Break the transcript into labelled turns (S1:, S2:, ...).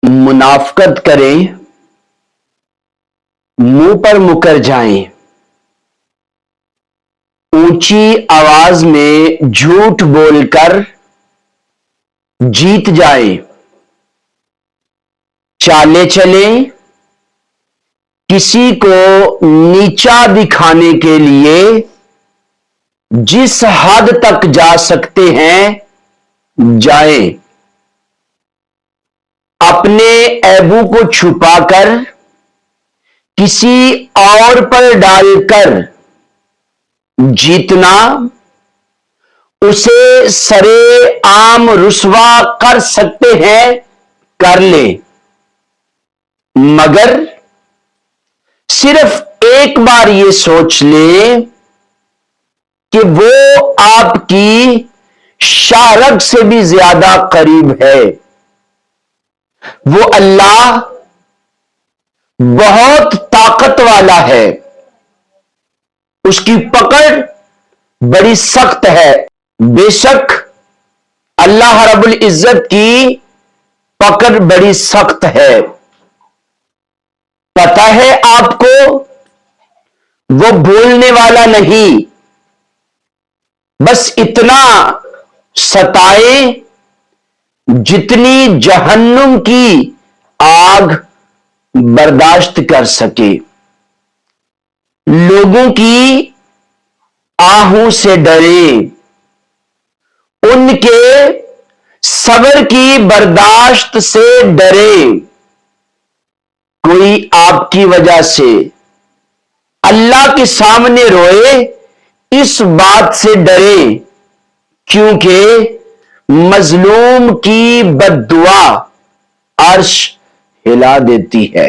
S1: منافقت کریں، منہ پر مکر جائیں، اونچی آواز میں جھوٹ بول کر جیت جائیں، چالیں چلیں، کسی کو نیچا دکھانے کے لیے جس حد تک جا سکتے ہیں جائیں، اپنے عیبوں کو چھپا کر کسی اور پر ڈال کر جیتنا اسے سرے عام رسوا کر سکتے ہیں، کر لیں، مگر صرف ایک بار یہ سوچ لیں کہ وہ آپ کی شاہ رگ سے بھی زیادہ قریب ہے، وہ اللہ بہت طاقت والا ہے، اس کی پکڑ بڑی سخت ہے۔ بے شک اللہ رب العزت کی پکڑ بڑی سخت ہے۔ پتہ ہے آپ کو وہ بھولنے والا نہیں، بس اتنا ستائے جتنی جہنم کی آگ برداشت کر سکے، لوگوں کی آہوں سے ڈرے، ان کے صبر کی برداشت سے ڈرے، کوئی آپ کی وجہ سے اللہ کے سامنے روئے اس بات سے ڈرے کیونکہ مظلوم کی بد دعا عرش ہلا دیتی ہے۔